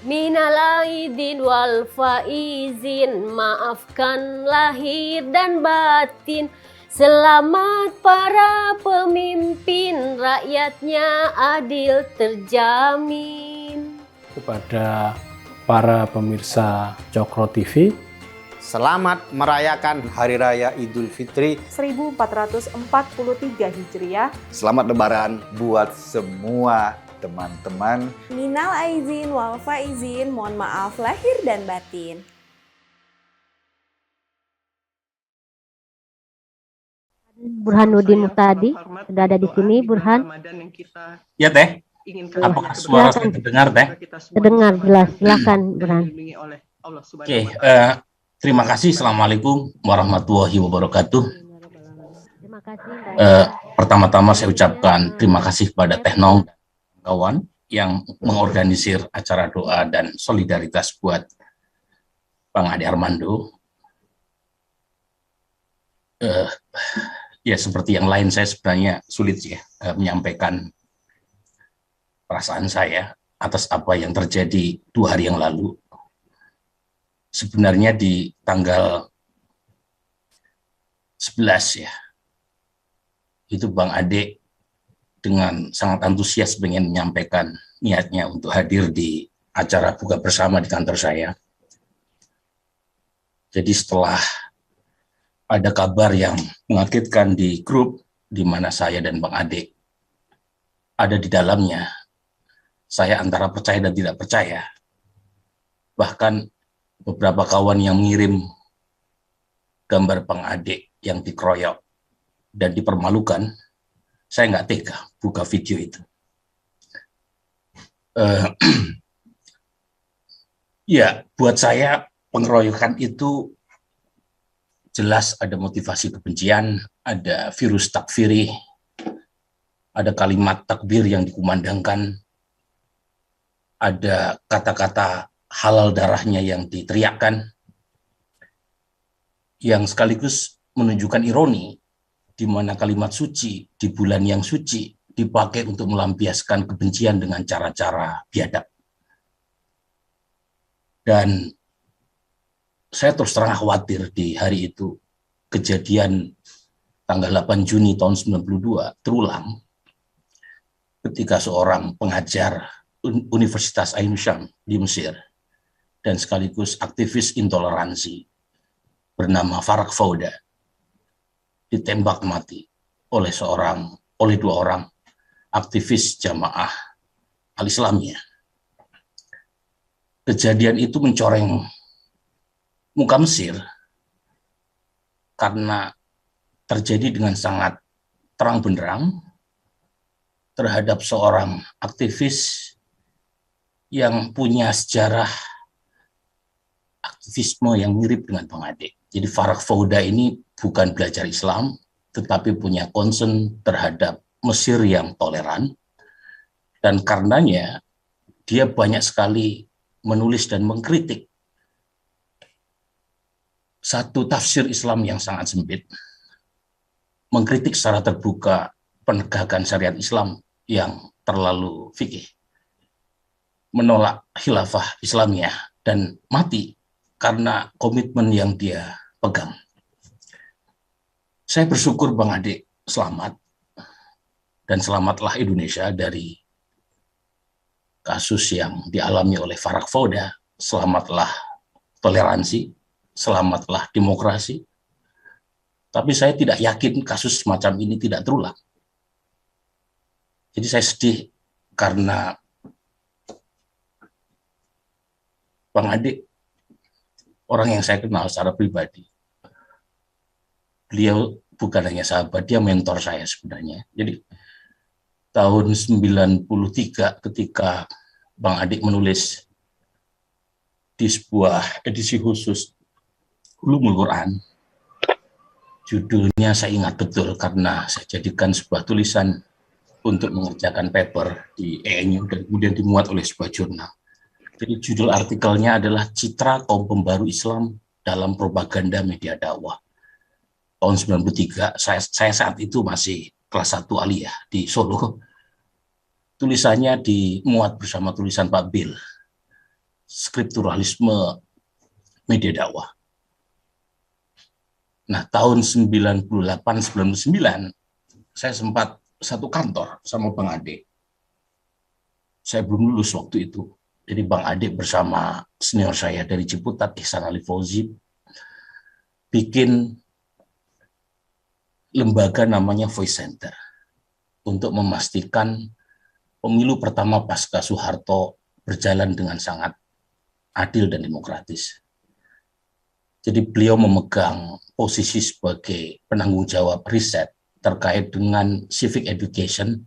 Minal aidin wal faizin, maafkan lahir dan batin. Selamat para pemimpin, rakyatnya adil terjamin. Kepada para pemirsa Cokro TV, selamat merayakan Hari Raya Idul Fitri 1443 Hijriah. Selamat Lebaran buat semua teman-teman. Minal aizin wal faizin, mohon maaf lahir dan batin. Burhanuddin Muhtadi sudah ada di sini. Burhan. Ya Teh. Apakah suara saya terdengar Teh? Terdengar jelas. Silakan Burhan. Oke. Terima kasih. Assalamualaikum warahmatullahi wabarakatuh. Terima kasih. Pertama-tama saya ucapkan terima kasih kepada Teh Nong dan kawan yang mengorganisir acara doa dan solidaritas buat Bang Ade Armando. Ya seperti yang lain, saya sebenarnya sulit ya menyampaikan perasaan saya atas apa yang terjadi 2 hari yang lalu. Sebenarnya di tanggal 11 ya, itu Bang Ade dengan sangat antusias ingin menyampaikan niatnya untuk hadir di acara buka bersama di kantor saya. Jadi setelah ada kabar yang mengagetkan di grup di mana saya dan Bang Ade ada di dalamnya, saya antara percaya dan tidak percaya. Bahkan beberapa kawan yang mengirim gambar Bang Ade yang dikeroyok dan dipermalukan, saya nggak tega buka video itu. Ya, buat saya pengeroyokan itu jelas ada motivasi kebencian, ada virus takfiri, ada kalimat takbir yang dikumandangkan, ada kata-kata halal darahnya yang diteriakkan, yang sekaligus menunjukkan ironi, di mana kalimat suci di bulan yang suci dipakai untuk melampiaskan kebencian dengan cara-cara biadab. Dan saya terus terang khawatir di hari itu kejadian tanggal 8 Juni tahun 92 terulang ketika seorang pengajar Universitas Ain Syam di Mesir dan sekaligus aktivis intoleransi bernama Farak Fauda ditembak mati oleh 2 orang aktivis jamaah al-Islamiyah. Kejadian itu mencoreng muka Mesir karena terjadi dengan sangat terang benderang terhadap seorang aktivis yang punya sejarah aktivisme yang mirip dengan Bang Ade. Jadi Farak Fauda ini bukan belajar Islam, tetapi punya concern terhadap Mesir yang toleran, dan karenanya dia banyak sekali menulis dan mengkritik satu tafsir Islam yang sangat sempit, mengkritik secara terbuka penegakan syariat Islam yang terlalu fikih, menolak khilafah Islamiyah, dan mati karena komitmen yang dia pegang. Saya bersyukur Bang Ade selamat, dan selamatlah Indonesia dari kasus yang dialami oleh Farak Fauda, selamatlah toleransi, selamatlah demokrasi. Tapi saya tidak yakin kasus semacam ini tidak terulang. Jadi saya sedih karena Bang Ade orang yang saya kenal secara pribadi. Beliau bukan hanya sahabat, dia mentor saya sebenarnya. Jadi tahun 93 ketika Bang Ade menulis di sebuah edisi khusus Ulumul Quran, judulnya saya ingat betul karena saya jadikan sebuah tulisan untuk mengerjakan paper di ENU dan kemudian dimuat oleh sebuah jurnal. Jadi judul artikelnya adalah Citra Kaum Pembaru Islam dalam Propaganda Media Dakwah. Tahun 93, saya saat itu masih kelas 1 aliyah di Solo. Tulisannya dimuat bersama tulisan Pak Bil. skripturalisme media dakwah. Nah, tahun 98-99 saya sempat satu kantor sama Bang Ade. Saya belum lulus waktu itu. Jadi Bang Ade bersama senior saya dari Ciputat, Ihsan Ali Fauzi, bikin lembaga namanya Voice Center untuk memastikan pemilu pertama pasca Soeharto berjalan dengan sangat adil dan demokratis. Jadi beliau memegang posisi sebagai penanggung jawab riset terkait dengan civic education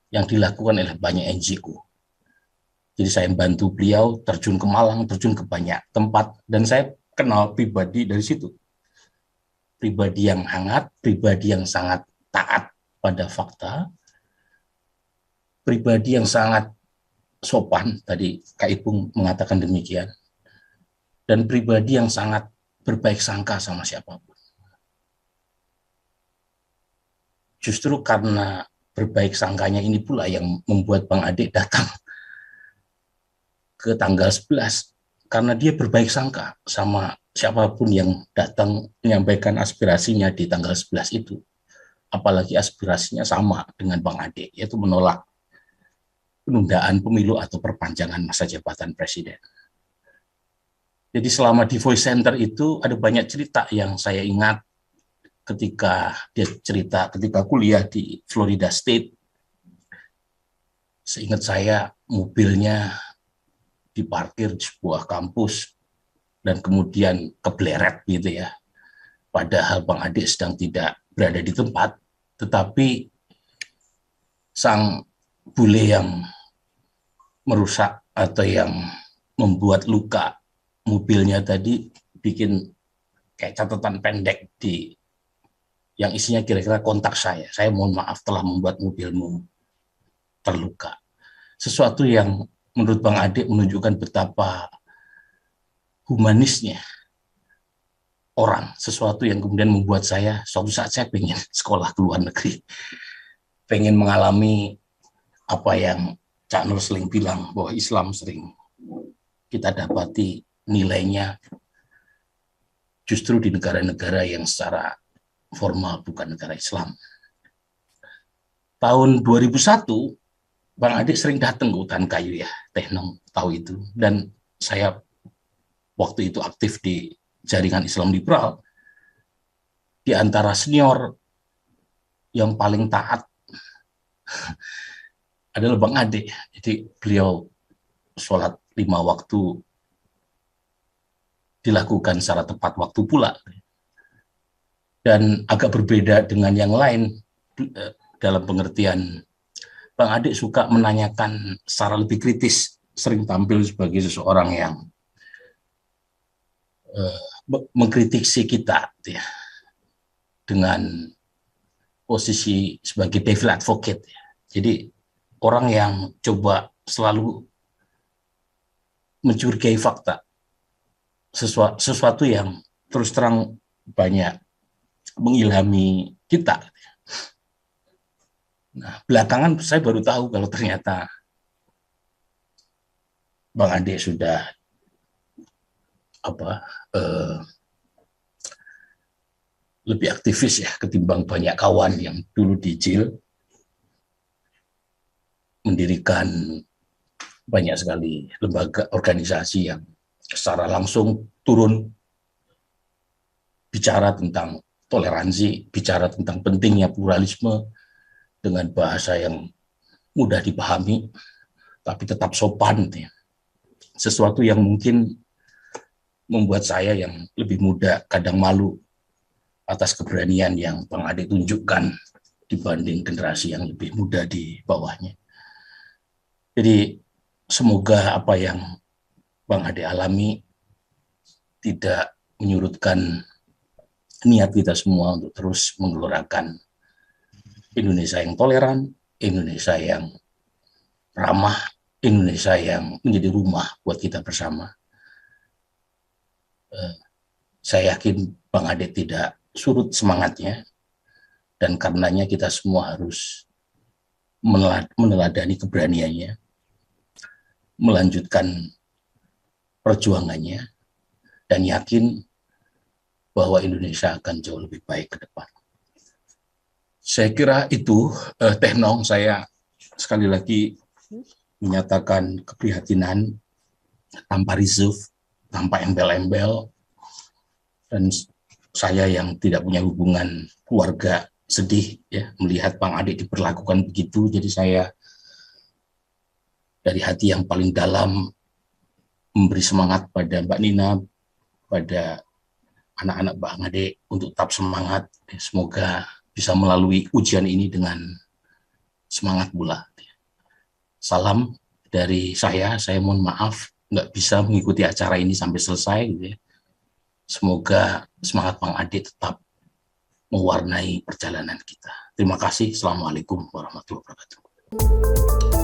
yang dilakukan oleh banyak NGO. Jadi saya membantu beliau terjun ke Malang, terjun ke banyak tempat, dan saya kenal pribadi dari situ. Pribadi yang hangat, pribadi yang sangat taat pada fakta, pribadi yang sangat sopan, tadi Kak Ipung mengatakan demikian, dan pribadi yang sangat berbaik sangka sama siapapun. Justru karena berbaik sangkanya ini pula yang membuat Bang Ade datang ke tanggal 11, karena dia berbaik sangka sama siapapun yang datang menyampaikan aspirasinya di tanggal 11 itu. Apalagi aspirasinya sama dengan Bang Ade, yaitu menolak penundaan pemilu atau perpanjangan masa jabatan presiden. Jadi selama di Voice Center itu ada banyak cerita yang saya ingat ketika dia cerita ketika kuliah di Florida State. Seingat saya mobilnya diparkir di sebuah kampus dan kemudian kebleret gitu ya. Padahal Bang Ade sedang tidak berada di tempat, tetapi sang bule yang merusak atau yang membuat luka mobilnya tadi bikin kayak catatan pendek di yang isinya kira-kira kontak saya mohon maaf telah membuat mobilmu terluka. Sesuatu yang menurut Bang Ade menunjukkan betapa humanisnya orang, sesuatu yang kemudian membuat saya suatu saat saya pengen sekolah ke luar negeri, pengen mengalami apa yang Cak Nur sering bilang bahwa Islam sering kita dapati nilainya justru di negara-negara yang secara formal bukan negara Islam. Tahun 2001, Bang Ade sering datang ke Hutan Kayu ya, Teh Nong tahu itu. Dan saya waktu itu aktif di jaringan Islam Liberal. Di antara senior yang paling taat adalah Bang Ade. Jadi beliau sholat 5 waktu dilakukan secara tepat waktu pula. Dan agak berbeda dengan yang lain dalam pengertian Bang Ade suka menanyakan secara lebih kritis, sering tampil sebagai seseorang yang mengkritisi kita ya, dengan posisi sebagai devil advocate. Ya. Jadi orang yang coba selalu mencurigai fakta, sesuatu yang terus terang banyak mengilhami kita. Nah, belakangan saya baru tahu kalau ternyata Bang Ade sudah lebih aktivis ya ketimbang banyak kawan yang dulu di JIL, mendirikan banyak sekali lembaga organisasi yang secara langsung turun bicara tentang toleransi, bicara tentang pentingnya pluralisme dengan bahasa yang mudah dipahami, tapi tetap sopan. Ya. Sesuatu yang mungkin membuat saya yang lebih muda kadang malu atas keberanian yang Bang Ade tunjukkan dibanding generasi yang lebih muda di bawahnya. Jadi semoga apa yang Bang Ade alami tidak menyurutkan niat kita semua untuk terus menggelorakan Indonesia yang toleran, Indonesia yang ramah, Indonesia yang menjadi rumah buat kita bersama. Saya yakin Bang Ade tidak surut semangatnya, dan karenanya kita semua harus meneladani keberaniannya, melanjutkan perjuangannya dan yakin bahwa Indonesia akan jauh lebih baik ke depan. Saya kira itu, Teh Nong, saya sekali lagi menyatakan keprihatinan tanpa reserve, tanpa embel-embel, dan saya yang tidak punya hubungan keluarga sedih ya melihat Bang Ade diperlakukan begitu. Jadi saya dari hati yang paling dalam memberi semangat pada Mbak Nina, pada anak-anak Bang Ade untuk tetap semangat. Semoga bisa melalui ujian ini dengan semangat pula. Salam dari saya mohon maaf nggak bisa mengikuti acara ini sampai selesai gitu ya. Semoga semangat Bang Ade tetap mewarnai perjalanan kita. Terima kasih. Assalamualaikum warahmatullahi wabarakatuh.